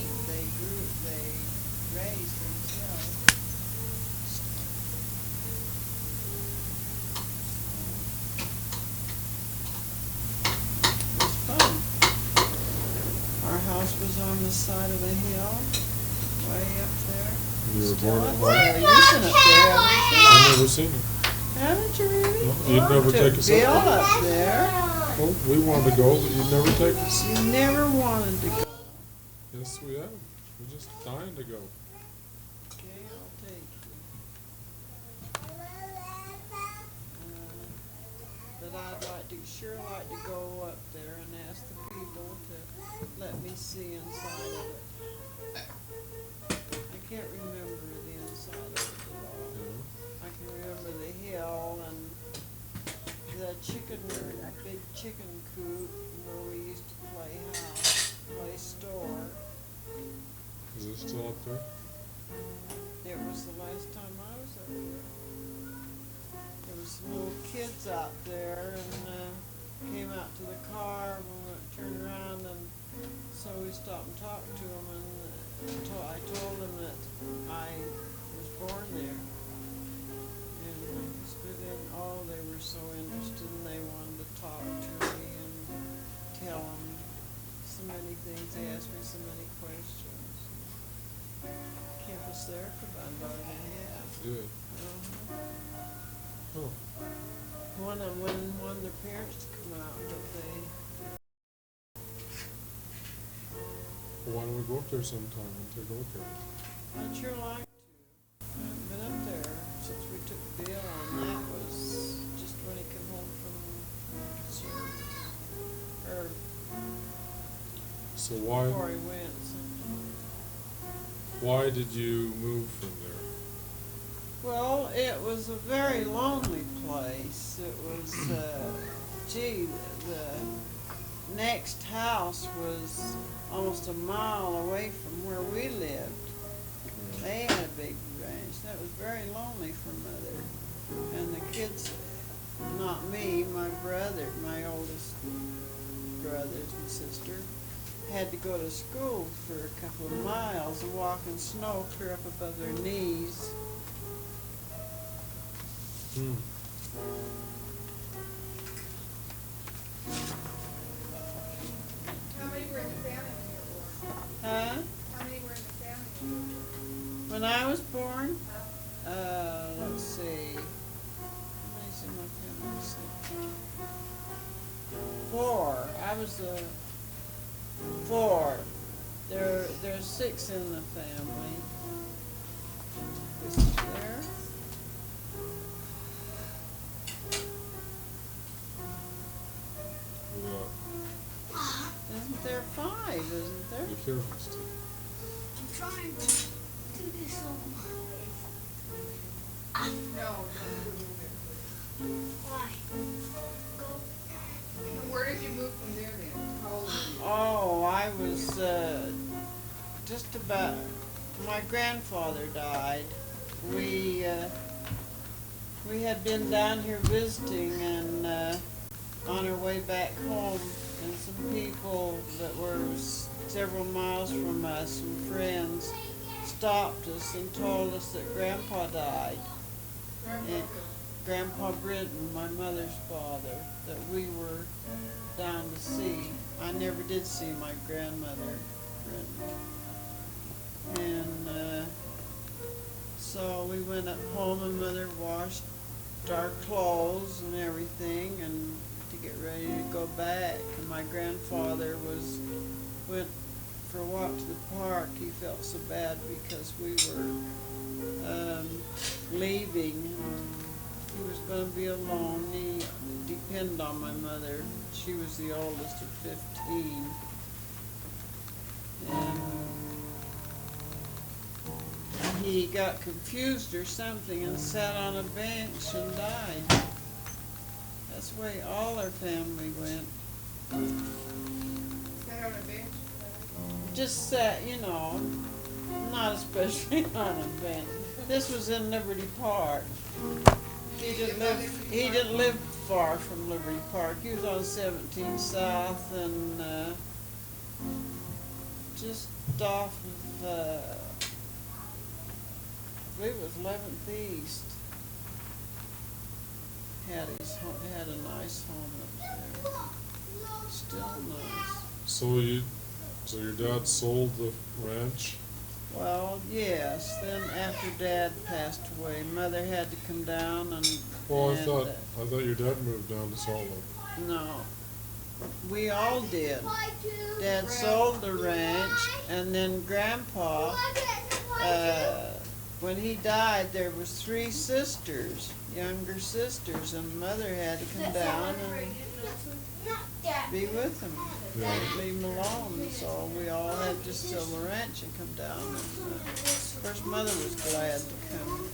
sheep they raised themselves. It was fun. Our house was on the side of a hill, way up there. You were Still born up at there. home? You've been up there, I've never seen it. haven't you? Really? No, you'd never Took take us Bill up there. up there. Well, we wanted to go, but you'd never take us. You never wanted to go. Yes, we have. We're just dying to go. Okay, I'll take you. But I'd sure like to go up there and ask the people to let me see inside of it. I can't remember the inside of it at all. Yeah. I can remember the hill and the big chicken coop where we used to play store. Is it still up there? It was the last time I was up there. There was some little kids out there and came out to the car and we turned around and so we stopped and talked to them and I told them that I was born there. And they stood in, they were so interested and they wanted to talk to me and tell them so many things. They asked me so many questions. Kept us there for about a month and a half. Good. Oh. One of them wanted their parents to come out, but they... Well, why don't we go up there sometime and take a look at it? I'd sure like to. I haven't been up there since we took Bill, and that was just when he came home from service. Or So before he went. why did you move from there? Well, it was a very lonely place. It was, the next house was almost a mile away from where we lived. They had a big ranch. That was very lonely for Mother. And the kids, not me, my brother, my oldest brothers and sister, had to go to school for a couple of miles and walk in snow clear up above their knees. Hmm. How many were in the family when you were born? Huh? How many were in the family when you were born? When I was born, let's see. How many's in my family? Let's see. 4. I was the 4. There's 6 in the family. This is there. Isn't there 5, isn't there? Be careful, Steve. I'm trying to do this on my way. No, don't move it. Why? Go. And where did you move from there then? How old were you? Oh, I was just about. My grandfather died. We had been down here visiting and on our way back home, and some people that were several miles from us, some friends, stopped us and told us that Grandpa died. And Grandpa Brinton, my mother's father, that we were down to see. I never did see my grandmother, Brinton. And so we went up home and Mother washed our clothes and everything and to get ready to go back. And my grandfather went for a walk to the park. He felt so bad because we were leaving. He was going to be alone. He depended on my mother. She was the oldest of 15. And he got confused or something and sat on a bench and died. That's the way all our family went. Sat on a bench? Just sat, not especially on a bench. This was in Liberty Park. He didn't live far from Liberty Park. He was on 17 South and just off of, I believe it was 11th East. Had a nice home up there. Still nice. So your dad sold the ranch? Well, yes. Then after Dad passed away, Mother had to come down and. Well, I and, thought your dad moved down to Salt Lake. No, we all did. Dad sold the ranch, and then Grandpa, when he died, there was 3 sisters, younger sisters, and Mother had to come down and be with them. Yeah. Leave them alone. So we all had to sell the ranch and come down. And, of course, Mother was glad to come.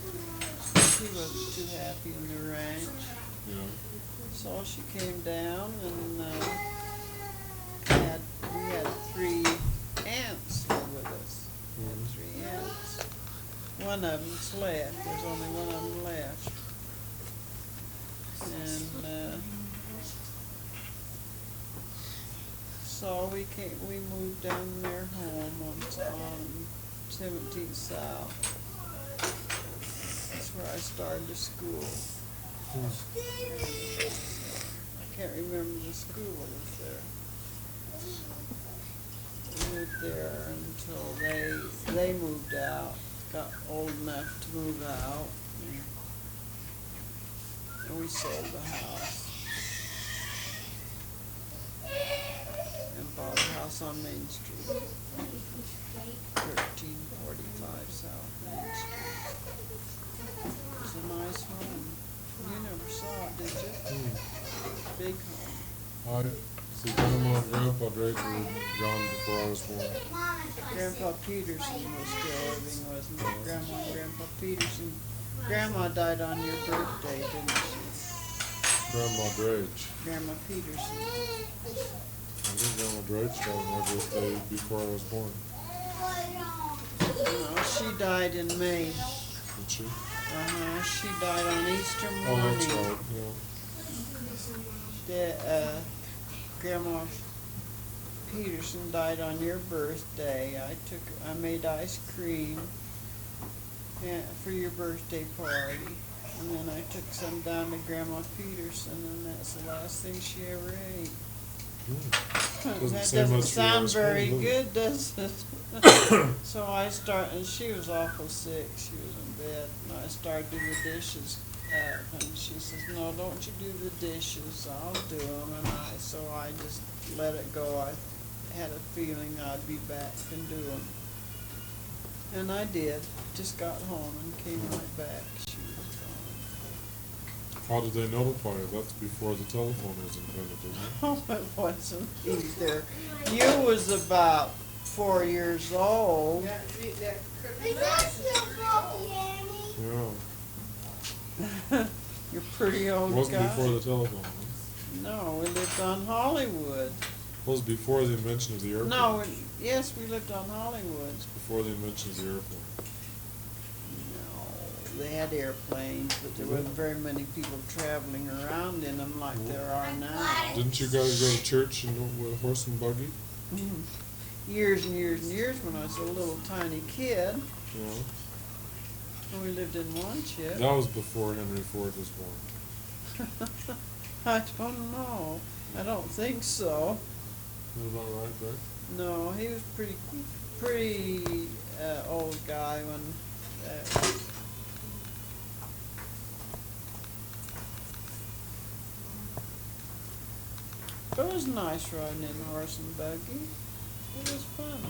She wasn't too happy in the ranch. Yeah. So she came down, and we had 3 aunts live with us. We had 3 aunts. One of them's left. There's only one of them left. And so we moved down their home on 17th South. That's where I started school. I can't remember the school that was there. We lived there until they moved out, got old enough to move out, and we sold the house and bought a house on Main Street, 1345 South Main Street. It's a nice home. You never saw it, did you? Big home. See, Grandma and Grandpa Drage were gone before I was born. Grandpa Peterson was still living, wasn't he? Grandma and Grandpa Peterson. Grandma died on your birthday, didn't she? Grandma Drage. Grandma Peterson. I think Grandma Drage died on my birthday before I was born. No, she died in May. Did she? She died on Easter Oh, morning. that's right, yeah. Grandma Peterson died on your birthday. I made ice cream for your birthday party, and then I took some down to Grandma Peterson, and that's the last thing she ever ate. Doesn't That say doesn't much for sound ice very cream, good, does it? So I started, and she was awful sick. She was in bed, and I started doing the dishes. And she says, "No, don't you do the dishes. I'll do them." And so I just let it go. I had a feeling I'd be back and do them, and I did. Just got home and came right back. She was gone. How did they notify you? That's before the telephone was invented, isn't it? Oh, it wasn't either. You was about 4 years old. That Is that still broken, Annie? Yeah. You're pretty old It wasn't guy. before the telephone, huh? No, we lived on Hollywood. It was before the invention of the airplane. No, yes, we lived on Hollywood. It's before the invention of the airplane. No, they had airplanes, but there wasn't very many people traveling around in them like there are now. Didn't you guys go to church with a horse and buggy? Years and years and years when I was a little tiny kid. Yeah. And we lived in Wanship. That was before Henry Ford was born. I don't know. I don't think so. Is that right, Greg? No, he was pretty old guy when. It was nice riding in horse and buggy. It was fun.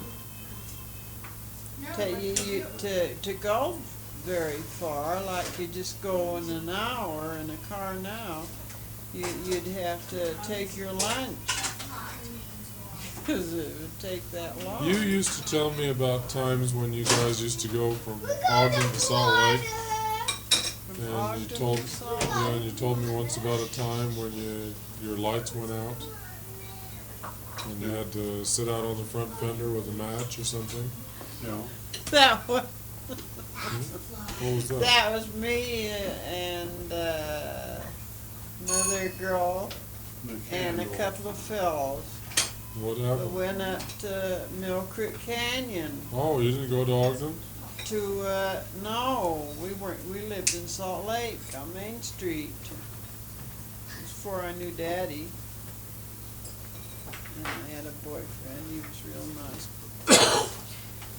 To go very far, like you just go in an hour in a car now, you'd have to take your lunch because it would take that long. You used to tell me about times when you guys used to go from Ogden to Salt Lake, From and Ogden you to told Salt yeah, and you told me once about a time when your lights went out, and you had to sit out on the front fender with a match or something. No. That was What was that? that was me and another girl and a couple of fellows. What We happened? went up to Millcreek Canyon Oh, you didn't go to Ogden? to, no, we lived in Salt Lake on Main Street. It was before I knew Daddy. And I had a boyfriend, he was real nice.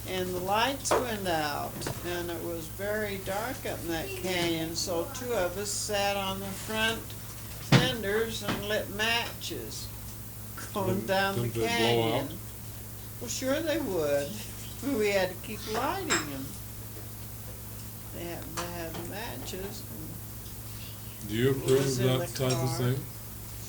And the lights went out, and it was very dark up in that canyon, so two of us sat on the front fenders and lit matches going down the Didn't they blow canyon. out? Well, sure they would. We had to keep lighting them. They happened to have matches. Do you approve was of in that the type of car. thing?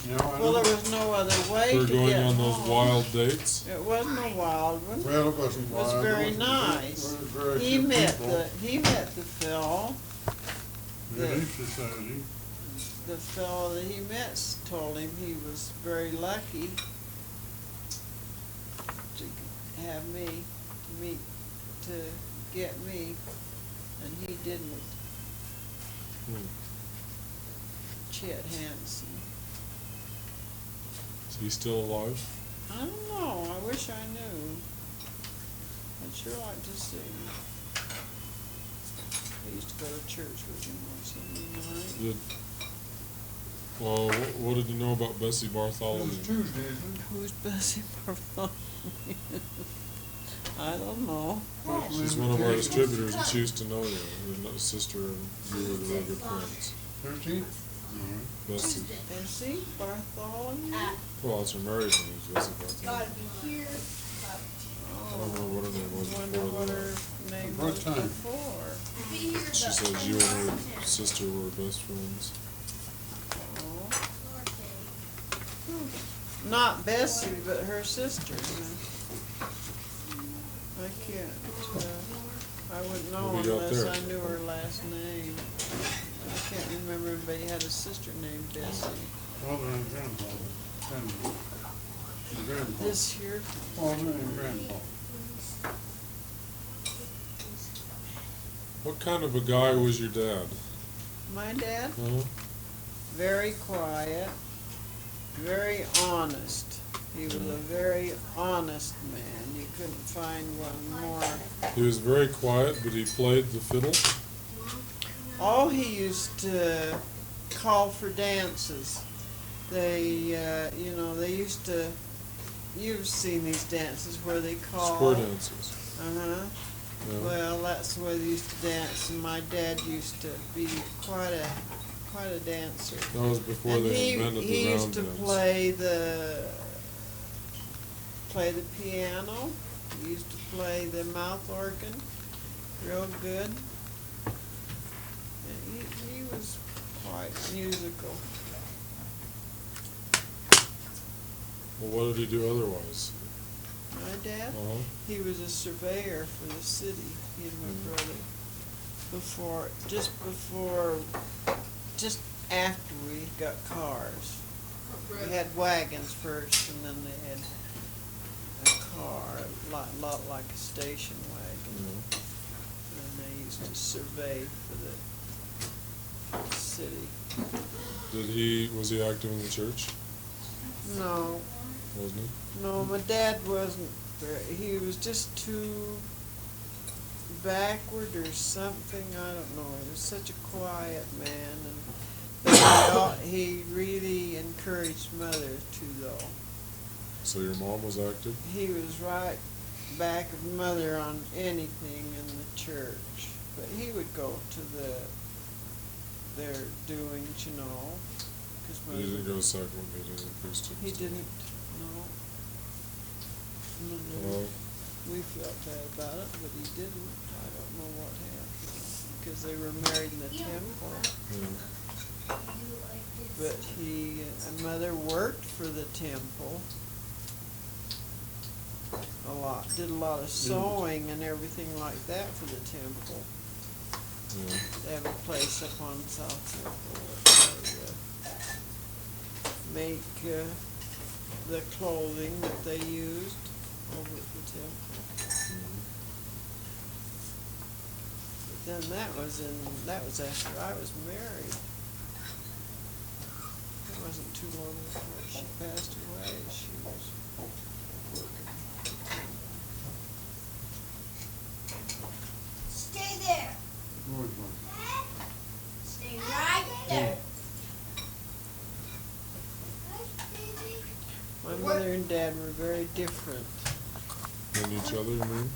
No, I Well, there don't. was no other way For to going get on those home. wild dates? It wasn't a wild one. Well, it wasn't It was wild. very It wasn't- nice. it was very He few met people. he met the fellow. Relief Society. The fellow that he met told him he was very lucky to have me, to get me, and he didn't. Hmm. Chet Hansen. Is he still alive? I don't know, I wish I knew. I'd sure like to see him. I used to go to church with him on Sunday night. Did, well, what did you know about Bessie It Bartholomew? was Tuesday, isn't it? Who's Bessie Bartholomew? I don't know. She's one of our distributors, and she used to know you. Your sister and you were very good friends. 13th? Bessie. Bessie Bartholomew? Well, that's her married name, is Bessie Bartholomew. I don't remember what her name was Wonder before what that. her name What was time? before. She says you and her sister were best friends. Oh. Not Bessie, but her sister. I can't, I wouldn't know What do you got unless there? I knew her last name. I can't remember if anybody had a sister named Bessie. Father and grandfather. And grandpa. This here, Father and grandpa. What kind of a guy was your dad? my dad, Huh? very quiet, very honest. He was a very honest man. You couldn't find one more. He was very quiet, but he played the fiddle. Oh, he used to call for dances. They, they used to, you've seen these dances where they call. Square dances. Uh-huh. Yeah. Well, that's the way they used to dance, and my dad used to be quite a dancer. That was before And they invented he the round used to dance. play the piano. He used to play the mouth organ real good. And he was quite musical. Well, what did he do otherwise? My dad, Uh-huh. he was a surveyor for the city, he and my brother. Just after we got cars. We had wagons first, and then they had a car, a lot like a station wagon. Yeah. And they used to survey for the city. Was he active in the church? No, Wasn't he? no, my dad wasn't he was just too backward or something, I don't know. He was such a quiet man, but he really encouraged Mother too, though. So your mom was active? He was right back of Mother on anything in the church, but he would go to their doings, you know, 'cause He didn't Mother, go to sacrament meetings and priesthood. he stuff. didn't, no. Well, We felt bad about it, but he didn't. I don't know what happened, because they were married in the temple. yeah. But Mother worked for the temple a lot, did a lot of sewing and everything like that for the temple. Yeah. They have a place up on South Temple where they make the clothing that they used over at the temple. Mhm. But then that was after I was married. It wasn't too long before she passed away. She was Always one. Stay right there. My mother and dad were very different. Than each other, you mean?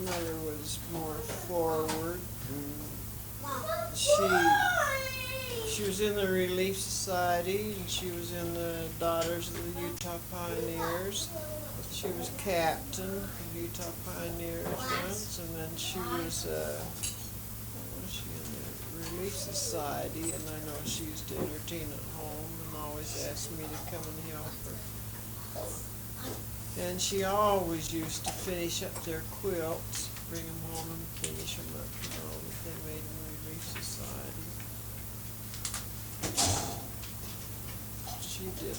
Mother was more forward. She was in the Relief Society, and she was in the Daughters of the Utah Pioneers. She was captain of Utah Pioneers once, and then she was, what was she in the Relief Society, and I know she used to entertain at home and always asked me to come and help her. And she always used to finish up their quilts, bring them home and finish them up, you know, that they made in the Relief Society. She did.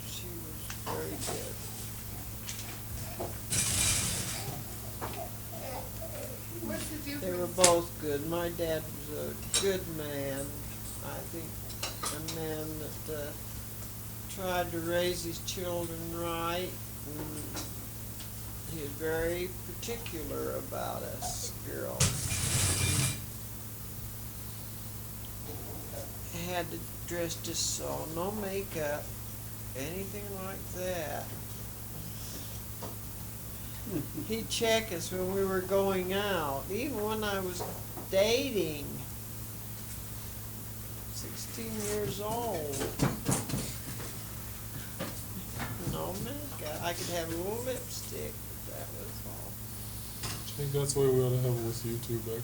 She was very good. What's the difference? They were both good. My dad was a good man. I think a man that tried to raise his children right. He was very particular about us girls. Had to dress just so, no makeup, anything like that. He'd check us when we were going out, even when I was dating. 16 years old. No makeup. I could have a little lipstick, but that was all. I think that's the way we ought to have it with you too, Beck.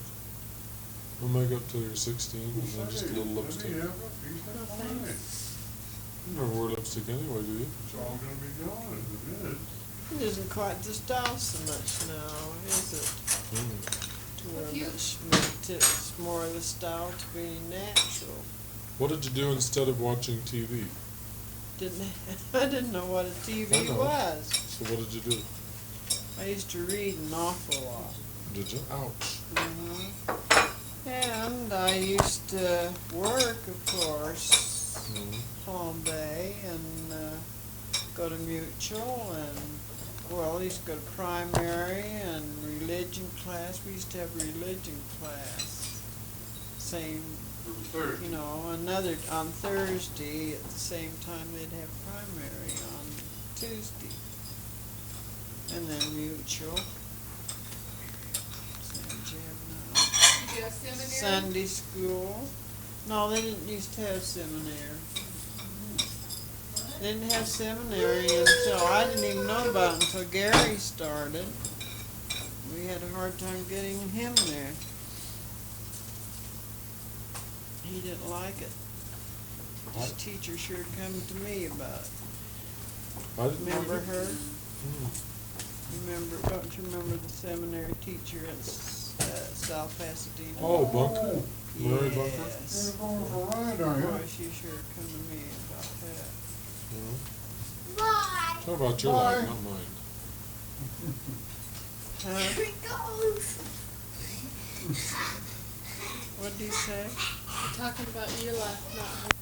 No makeup till you're 16, and then just a little lipstick. Let me have a piece of pie. You never wear lipstick anyway, do you? It's all gonna be gone as it is. It isn't quite the style so much now, is it? Mm. To wear much, it's more of the style to be natural. What did you do instead of watching TV? I didn't know what a TV I know. was. So what did you do? I used to read an awful lot. Did you? Ouch. And I used to work, of course, Palm Bay, and go to Mutual, and, well, I used to go to primary and religion class. We used to have religion class. Same, you know, on Thursday, at the same time they'd have primary on Tuesday. And then Mutual. Same jam now. You did a seminary? Sunday school. No, they didn't used to have seminary. They didn't have seminary until, I didn't even know about it until Gary started. We had a hard time getting him there. He didn't like it. His teacher sure come to me about it. I didn't Remember her? Mm. Don't you remember the seminary teacher at South Pasadena? Oh, Bunker? Mary Bunker? Yes. You're going for a ride, are you? Boy, she sure come to me about that. Yeah. Bye. Talk about your life, not mine. Huh? Here it goes. What'd he say? Talking about your life, not